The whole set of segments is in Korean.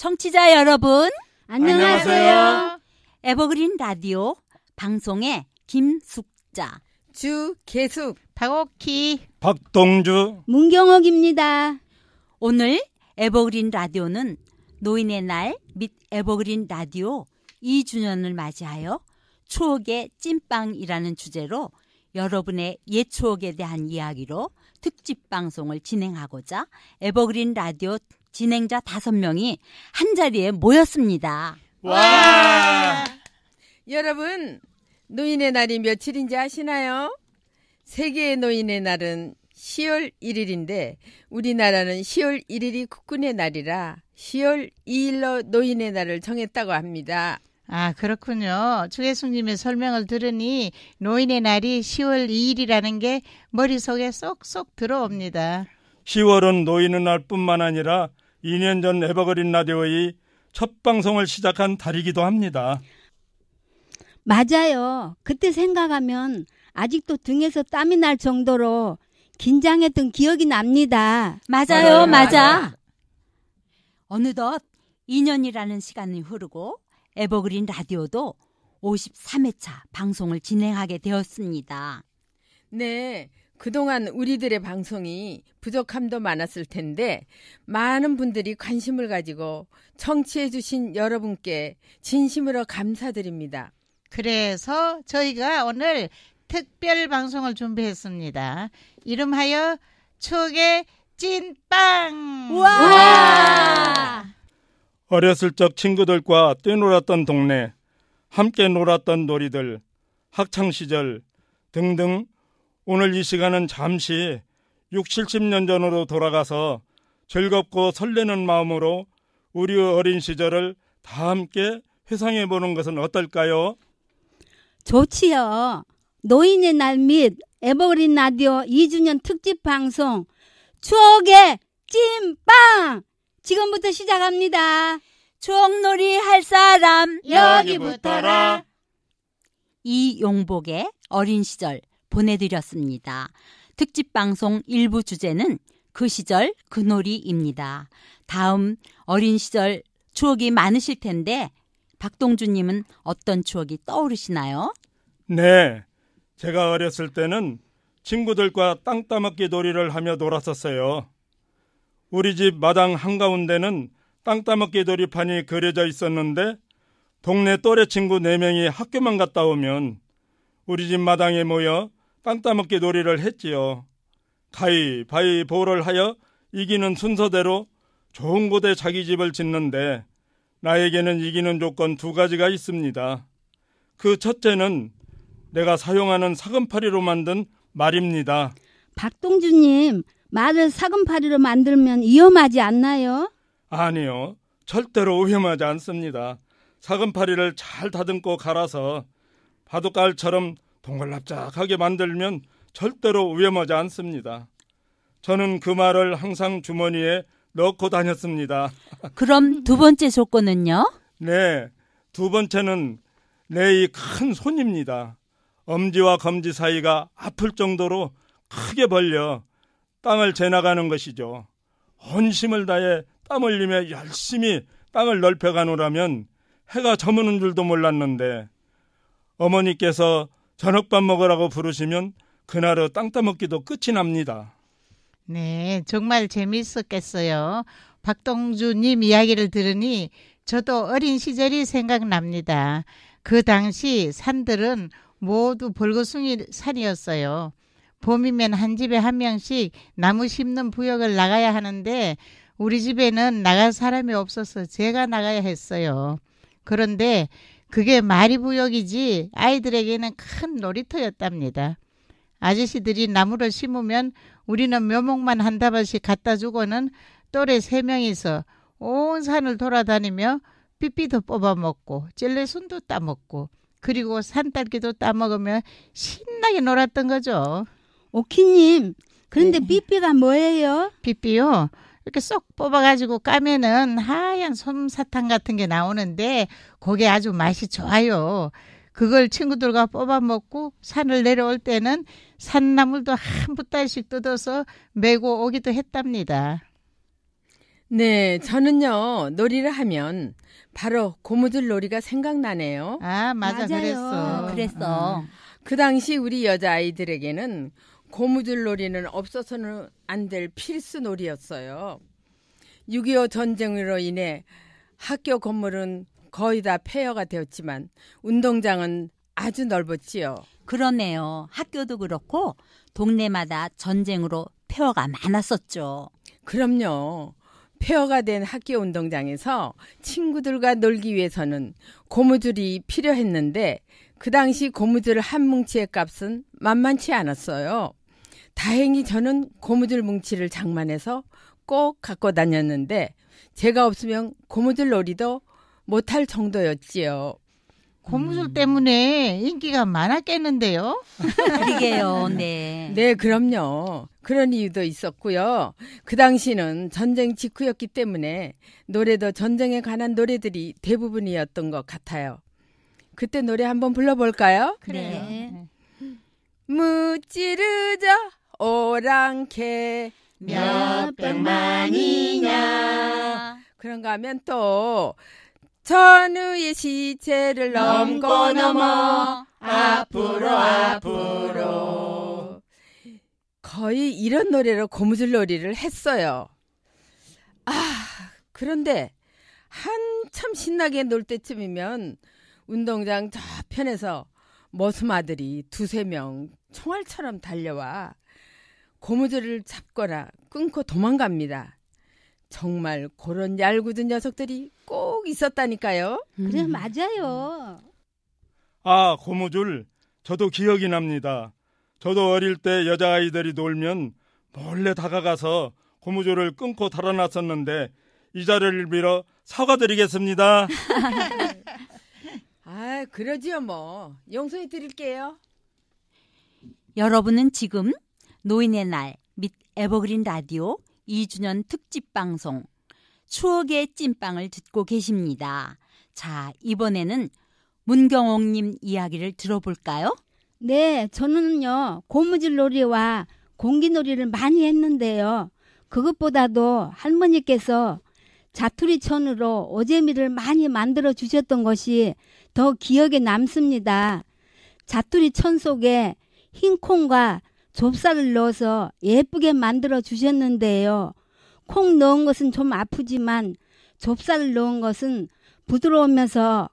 청취자 여러분, 안녕하세요. 에버그린 라디오 방송의 김숙자, 주계숙, 박옥희, 박동주, 문경옥입니다. 오늘 에버그린 라디오는 노인의 날 및 에버그린 라디오 2주년을 맞이하여 추억의 찐빵이라는 주제로 여러분의 옛 추억에 대한 이야기로 특집 방송을 진행하고자 에버그린 라디오 진행자 5명이 한자리에 모였습니다. 와! 여러분, 노인의 날이 며칠인지 아시나요? 세계의 노인의 날은 10월 1일인데 우리나라는 10월 1일이 국군의 날이라 10월 2일로 노인의 날을 정했다고 합니다. 아, 그렇군요. 주계숙님의 설명을 들으니 노인의 날이 10월 2일이라는 게 머릿속에 쏙쏙 들어옵니다. 10월은 노인의 날뿐만 아니라 2년 전 에버그린 라디오의 첫 방송을 시작한 달이기도 합니다. 맞아요. 그때 생각하면 아직도 등에서 땀이 날 정도로 긴장했던 기억이 납니다. 맞아요, 맞아. 어느덧 2년이라는 시간이 흐르고 에버그린 라디오도 53회차 방송을 진행하게 되었습니다. 네, 그동안 우리들의 방송이 부족함도 많았을 텐데 많은 분들이 관심을 가지고 청취해 주신 여러분께 진심으로 감사드립니다. 그래서 저희가 오늘 특별 방송을 준비했습니다. 이름하여 추억의 찐빵! 와! 어렸을 적 친구들과 뛰놀았던 동네, 함께 놀았던 놀이들, 학창시절 등등 오늘 이 시간은 잠시 60, 70년 전으로 돌아가서 즐겁고 설레는 마음으로 우리 어린 시절을 다 함께 회상해보는 것은 어떨까요? 좋지요. 노인의 날 및 에버그린 라디오 2주년 특집 방송 추억의 찐빵! 지금부터 시작합니다. 추억놀이 할 사람 여기 붙어라. 이용복의 어린 시절 보내드렸습니다. 특집 방송 일부 주제는 그 시절 그 놀이입니다. 다음 어린 시절 추억이 많으실 텐데 박동주님은 어떤 추억이 떠오르시나요? 네, 제가 어렸을 때는 친구들과 땅 따먹기 놀이를 하며 놀았었어요. 우리 집 마당 한가운데는 땅 따먹기 놀이판이 그려져 있었는데 동네 또래 친구 4명이 학교만 갔다 오면 우리 집 마당에 모여 땅 따먹기 놀이를 했지요. 가위바위보를 하여 이기는 순서대로 좋은 곳에 자기 집을 짓는데 나에게는 이기는 조건 2가지가 있습니다. 그 첫째는 내가 사용하는 사금파리로 만든 말입니다. 박동주님, 말을 사금파리로 만들면 위험하지 않나요? 아니요, 절대로 위험하지 않습니다. 사금파리를 잘 다듬고 갈아서 바둑깔처럼 동글납작하게 만들면 절대로 위험하지 않습니다. 저는 그 말을 항상 주머니에 넣고 다녔습니다. 그럼 2번째 조건은요? 네, 2번째는 내 이 큰 손입니다. 엄지와 검지 사이가 아플 정도로 크게 벌려 땅을 재나가는 것이죠. 온 힘을 다해 땀 흘리며 열심히 땅을 넓혀가노라면 해가 저무는 줄도 몰랐는데 어머니께서 저녁밥 먹으라고 부르시면 그날의 땅 따먹기도 끝이 납니다. 네, 정말 재미있었겠어요. 박동주님 이야기를 들으니 저도 어린 시절이 생각납니다. 그 당시 산들은 모두 벌거숭이 산이었어요. 봄이면 한 집에 한 명씩 나무 심는 부역을 나가야 하는데 우리 집에는 나갈 사람이 없어서 제가 나가야 했어요. 그런데 그게 말이 부역이지 아이들에게는 큰 놀이터였답니다. 아저씨들이 나무를 심으면 우리는 묘목만 한 다발씩 갖다 주고는 또래 3명이서 온 산을 돌아다니며 삐삐도 뽑아먹고 젤레순도 따먹고 그리고 산딸기도 따먹으며 신나게 놀았던 거죠. 오키님, 그런데 삐삐가 뭐예요? 삐삐요? 이렇게 쏙 뽑아가지고 까면은 하얀 솜사탕 같은 게 나오는데 그게 아주 맛이 좋아요. 그걸 친구들과 뽑아먹고 산을 내려올 때는 산나물도 한 부달씩 뜯어서 메고 오기도 했답니다. 네, 저는요, 놀이를 하면 바로 고무줄 놀이가 생각나네요. 아, 맞아. 맞아요. 그랬어. 그랬어. 그 당시 우리 여자아이들에게는 고무줄 놀이는 없어서는 안 될 필수 놀이였어요. 6.25 전쟁으로 인해 학교 건물은 거의 다 폐허가 되었지만 운동장은 아주 넓었지요. 그러네요. 학교도 그렇고 동네마다 전쟁으로 폐허가 많았었죠. 그럼요. 폐허가 된 학교 운동장에서 친구들과 놀기 위해서는 고무줄이 필요했는데 그 당시 고무줄 한 뭉치의 값은 만만치 않았어요. 다행히 저는 고무줄 뭉치를 장만해서 꼭 갖고 다녔는데 제가 없으면 고무줄 놀이도 못할 정도였지요. 고무줄 때문에 인기가 많았겠는데요. 그러게요. 네. 네, 그럼요. 그런 이유도 있었고요. 그 당시는 전쟁 직후였기 때문에 노래도 전쟁에 관한 노래들이 대부분이었던 것 같아요. 그때 노래 한번 불러볼까요? 네. 무찌르자 오랑캐 몇 백만이냐. 그런가 하면 또 전우의 시체를 넘고 넘어 앞으로 거의 이런 노래로 고무줄 놀이를 했어요. 그런데 한참 신나게 놀 때쯤이면 운동장 저편에서 머슴아들이 2-3명 총알처럼 달려와 고무줄을 잡거나 끊고 도망갑니다. 정말 그런 얄궂은 녀석들이 꼭 있었다니까요. 그래, 맞아요. 아, 고무줄. 저도 기억이 납니다. 저도 어릴 때 여자아이들이 놀면 몰래 다가가서 고무줄을 끊고 달아났었는데 이 자리를 빌어 사과드리겠습니다. 그러지요 뭐. 용서해 드릴게요. 여러분은 지금 노인의 날 및 에버그린 라디오 2주년 특집 방송 추억의 찐빵을 듣고 계십니다. 자, 이번에는 문경옥님 이야기를 들어볼까요? 네, 저는요, 고무줄 놀이와 공기놀이를 많이 했는데요. 그것보다도 할머니께서 자투리천으로 오재미를 많이 만들어 주셨던 것이 더 기억에 남습니다. 자투리천 속에 흰 콩과 좁쌀을 넣어서 예쁘게 만들어 주셨는데요. 콩 넣은 것은 좀 아프지만 좁쌀을 넣은 것은 부드러우면서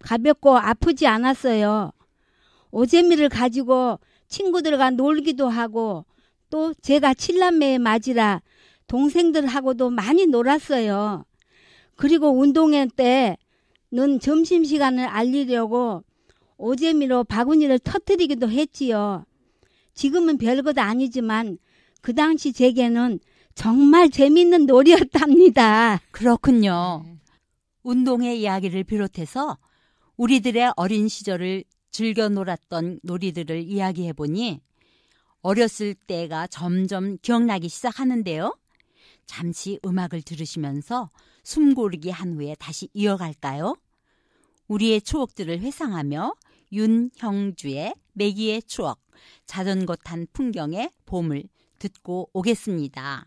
가볍고 아프지 않았어요. 오재미를 가지고 친구들과 놀기도 하고 또 제가 7남매의 맞이라 동생들하고도 많이 놀았어요. 그리고 운동회 때는 점심시간을 알리려고 오재미로 바구니를 터뜨리기도 했지요. 지금은 별것 아니지만 그 당시 제게는 정말 재밌는 놀이였답니다. 그렇군요. 운동회 이야기를 비롯해서 우리들의 어린 시절을 즐겨 놀았던 놀이들을 이야기해보니 어렸을 때가 점점 기억나기 시작하는데요. 잠시 음악을 들으시면서 숨 고르기 한 후에 다시 이어갈까요? 우리의 추억들을 회상하며 윤형주의 매기의 추억, 자전거 탄 풍경의 봄을 듣고 오겠습니다.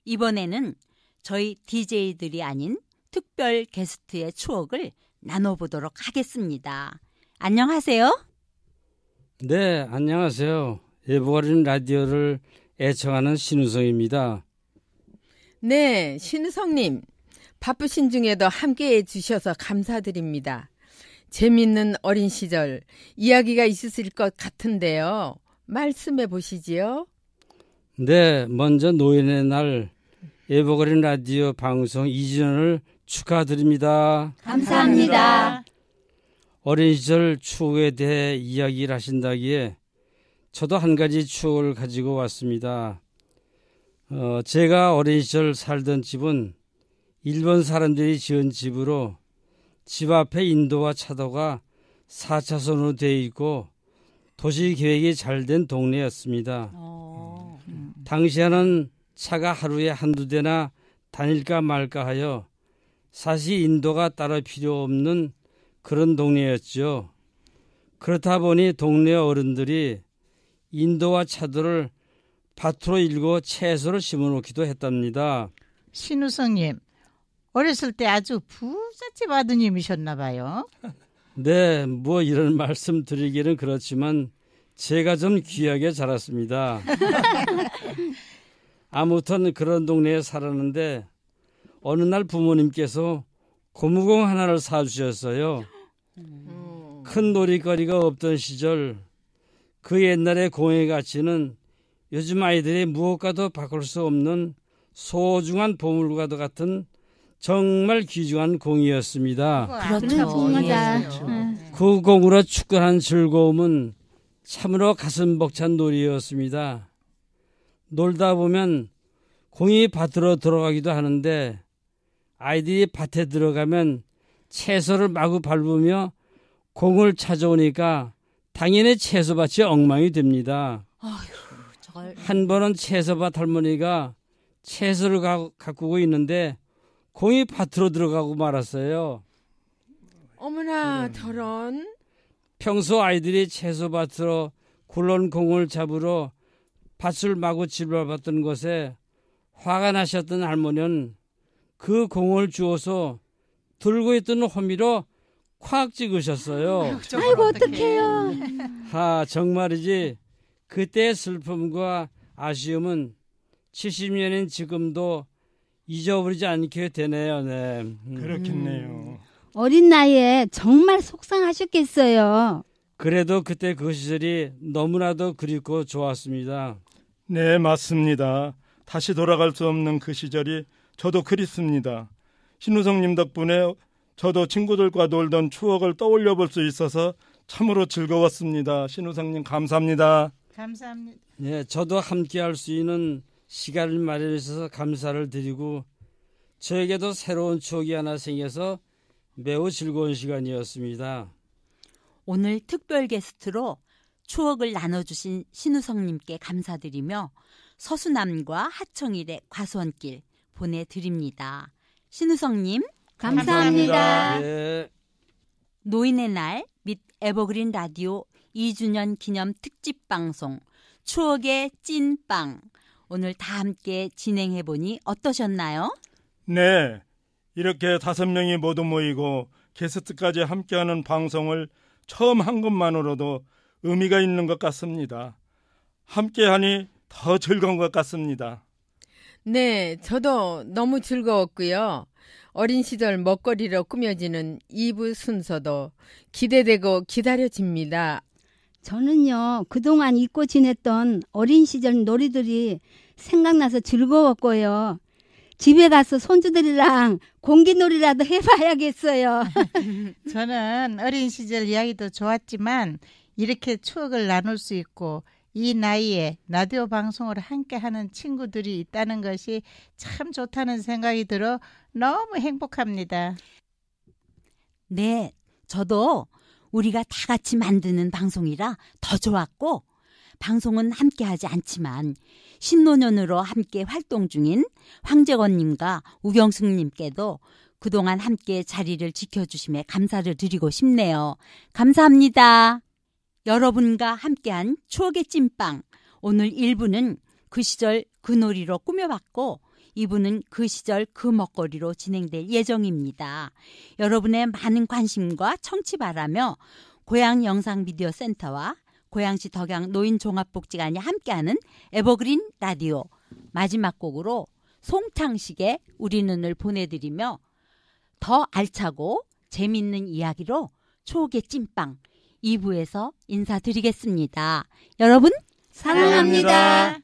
이번에는 저희 DJ들이 아닌 특별 게스트의 추억을 나눠보도록 하겠습니다. 안녕하세요. 네, 안녕하세요. 에버그린 라디오를 애청하는 신우성입니다. 네, 신우성님. 바쁘신 중에도 함께해 주셔서 감사드립니다. 재밌는 어린 시절 이야기가 있으실 것 같은데요. 말씀해 보시지요. 네, 먼저 노인의 날 에버그린 라디오 방송 2주년을 축하드립니다. 감사합니다. 어린 시절 추억에 대해 이야기를 하신다기에 저도 한 가지 추억을 가지고 왔습니다. 제가 어린 시절 살던 집은 일본 사람들이 지은 집으로 집 앞에 인도와 차도가 4차선으로 되어 있고 도시 계획이 잘 된 동네였습니다. 당시에는 차가 하루에 한두 대나 다닐까 말까 하여 사실 인도가 따로 필요 없는 그런 동네였죠. 그렇다 보니 동네 어른들이 인도와 차도를 밭으로 일고 채소를 심어놓기도 했답니다. 신우성님, 어렸을 때 아주 부잣집 아드님이셨나 봐요. 네, 뭐 이런 말씀 드리기는 그렇지만 제가 좀 귀하게 자랐습니다. 아무튼 그런 동네에 살았는데 어느 날 부모님께서 고무공 하나를 사주셨어요. 큰 놀이거리가 없던 시절 그 옛날의 공의 가치는 요즘 아이들이 무엇과도 바꿀 수 없는 소중한 보물과도 같은 정말 귀중한 공이었습니다. 그렇죠. 맞아. 그 공으로 축구하는 즐거움은 참으로 가슴 벅찬 놀이였습니다. 놀다 보면 공이 밭으로 들어가기도 하는데 아이들이 밭에 들어가면 채소를 마구 밟으며 공을 찾아오니까 당연히 채소밭이 엉망이 됩니다. 한 번은 채소밭 할머니가 채소를 가꾸고 있는데 공이 밭으로 들어가고 말았어요. 어머나 저런. 평소 아이들이 채소밭으로 굴러온 공을 잡으러 밭을 마구 짚어봤던 것에 화가 나셨던 할머니는 그 공을 주워서 들고 있던 호미로 콱 찍으셨어요. 아이고 어떡해요. 정말이지. 그때의 슬픔과 아쉬움은 70년인 지금도 잊어버리지 않게 되네요. 네. 그렇겠네요. 어린 나이에 정말 속상하셨겠어요. 그래도 그때 그 시절이 너무나도 그립고 좋았습니다. 네, 맞습니다. 다시 돌아갈 수 없는 그 시절이 저도 그립습니다. 신우성님 덕분에 저도 친구들과 놀던 추억을 떠올려 볼 수 있어서 참으로 즐거웠습니다. 신우성님 감사합니다. 감사합니다. 네, 저도 함께 할 수 있는 시간을 마련해 주셔서 감사를 드리고 저에게도 새로운 추억이 하나 생겨서 매우 즐거운 시간이었습니다. 오늘 특별 게스트로 추억을 나눠주신 신우성님께 감사드리며 서수남과 하청일의 과수원길 보내드립니다. 신우성님 감사합니다. 네. 노인의 날 및 에버그린 라디오 2주년 기념 특집 방송 추억의 찐빵 오늘 다 함께 진행해보니 어떠셨나요? 네, 이렇게 5명이 모두 모이고 게스트까지 함께하는 방송을 처음 한 것만으로도 의미가 있는 것 같습니다. 함께하니 더 즐거운 것 같습니다. 네, 저도 너무 즐거웠고요. 어린 시절 먹거리로 꾸며지는 2부 순서도 기대되고 기다려집니다. 저는요 그동안 잊고 지냈던 어린 시절 놀이들이 생각나서 즐거웠고요. 집에 가서 손주들이랑 공기놀이라도 해봐야겠어요. 저는 어린 시절 이야기도 좋았지만 이렇게 추억을 나눌 수 있고 이 나이에 라디오 방송을 함께하는 친구들이 있다는 것이 참 좋다는 생각이 들어 너무 행복합니다. 네, 저도 우리가 다 같이 만드는 방송이라 더 좋았고 방송은 함께하지 않지만 신노년으로 함께 활동 중인 황재건님과 우경숙님께도 그동안 함께 자리를 지켜주심에 감사를 드리고 싶네요. 감사합니다. 여러분과 함께한 추억의 찐빵 오늘 1부는 그 시절 그 놀이로 꾸며봤고 2부는 그 시절 그 먹거리로 진행될 예정입니다. 여러분의 많은 관심과 청취 바라며 고향영상미디어센터와 고양시 덕양 노인종합복지관이 함께하는 에버그린 라디오 마지막 곡으로 송창식의 우리 눈을 보내드리며 더 알차고 재밌는 이야기로 추억의 찐빵 2부에서 인사드리겠습니다. 여러분 사랑합니다.